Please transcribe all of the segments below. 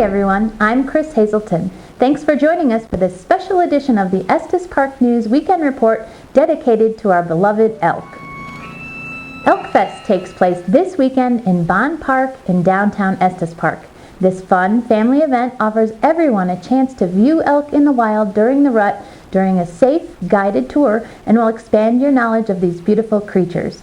everyone, I'm Chris Hazelton. Thanks for joining us for this special edition of the Estes Park News Weekend Report dedicated to our beloved elk. Elk Fest takes place this weekend in Bond Park in downtown Estes Park. This fun family event offers everyone a chance to view elk in the wild during the rut during a safe, guided tour and will expand your knowledge of these beautiful creatures.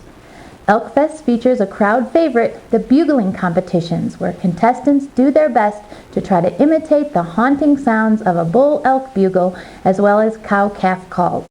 Elk Fest features a crowd favorite, the bugling competitions, where contestants do their best to try to imitate the haunting sounds of a bull elk bugle as well as cow-calf calls.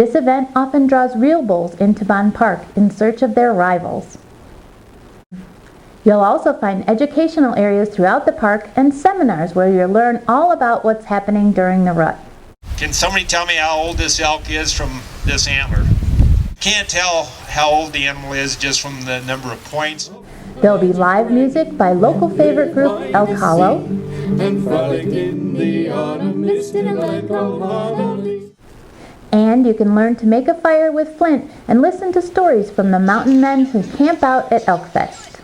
This event often draws real bulls into Bond Park in search of their rivals. You'll also find educational areas throughout the park and seminars where you'll learn all about what's happening during the rut. Can somebody tell me how old this elk is from this antler? Can't tell how old the animal is just from the number of points. There'll be live music by local favorite group Elk Hollow. And you can learn to make a fire with flint and listen to stories from the mountain men who camp out at Elk Fest.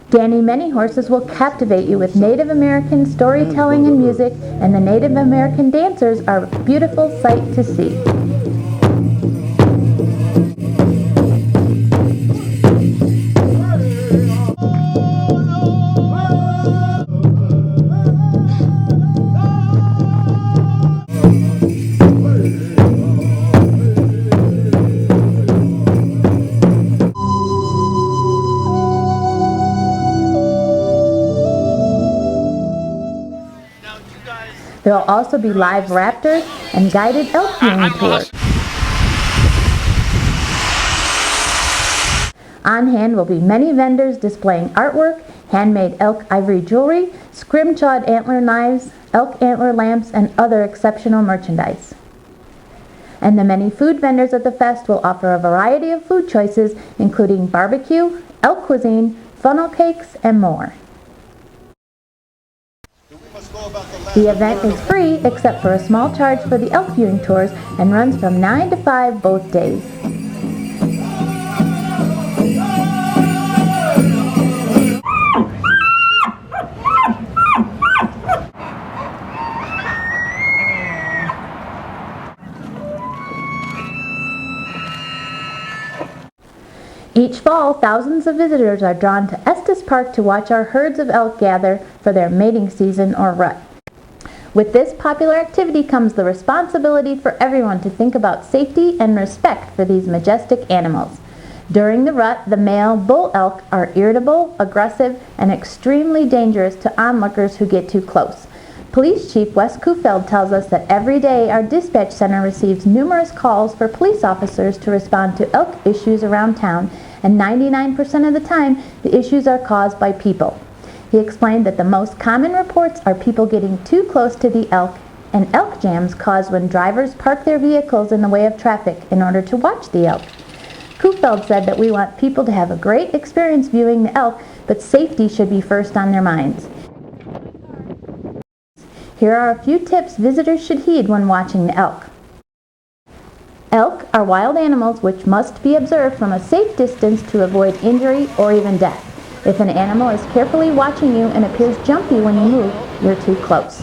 Danny Many Horses will captivate you with Native American storytelling and music, and the Native American dancers are a beautiful sight to see. There will also be live raptors and guided elk viewing tours. On hand will be many vendors displaying artwork, handmade elk ivory jewelry, scrimshawed antler knives, elk antler lamps, and other exceptional merchandise. And the many food vendors at the fest will offer a variety of food choices, including barbecue, elk cuisine, funnel cakes, and more. The event is free except for a small charge for the elk viewing tours and runs from 9 to 5 both days. Each fall, thousands of visitors are drawn to Estes Park to watch our herds of elk gather for their mating season or rut. With this popular activity comes the responsibility for everyone to think about safety and respect for these majestic animals. During the rut, the male bull elk are irritable, aggressive, and extremely dangerous to onlookers who get too close. Police Chief Wes Kufeld tells us that every day our dispatch center receives numerous calls for police officers to respond to elk issues around town, and 99% of the time the issues are caused by people. He explained that the most common reports are people getting too close to the elk and elk jams caused when drivers park their vehicles in the way of traffic in order to watch the elk. Kufeld said that we want people to have a great experience viewing the elk, but safety should be first on their minds. Here are a few tips visitors should heed when watching the elk. Elk are wild animals which must be observed from a safe distance to avoid injury or even death. If an animal is carefully watching you and appears jumpy when you move, you're too close.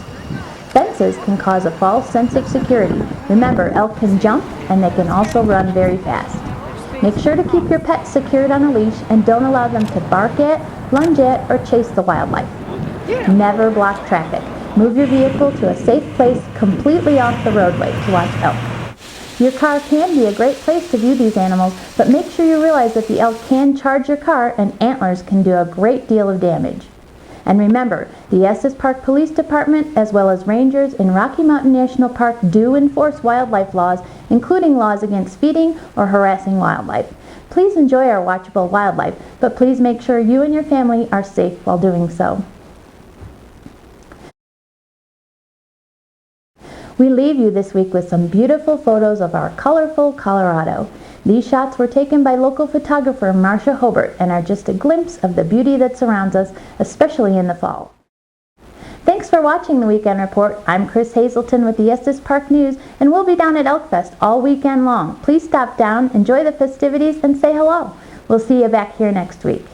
Fences can cause a false sense of security. Remember, elk can jump and they can also run very fast. Make sure to keep your pets secured on a leash and don't allow them to bark at, lunge at, or chase the wildlife. Never block traffic. Move your vehicle to a safe place completely off the roadway to watch elk. Your car can be a great place to view these animals, but make sure you realize that the elk can charge your car and antlers can do a great deal of damage. And remember, the Estes Park Police Department as well as rangers in Rocky Mountain National Park do enforce wildlife laws, including laws against feeding or harassing wildlife. Please enjoy our watchable wildlife, but please make sure you and your family are safe while doing so. We leave you this week with some beautiful photos of our colorful Colorado. These shots were taken by local photographer Marcia Hobart and are just a glimpse of the beauty that surrounds us, especially in the fall. Thanks for watching the Weekend Report. I'm Chris Hazelton with the Estes Park News, and we'll be down at Elk Fest all weekend long. Please stop down, enjoy the festivities, and say hello. We'll see you back here next week.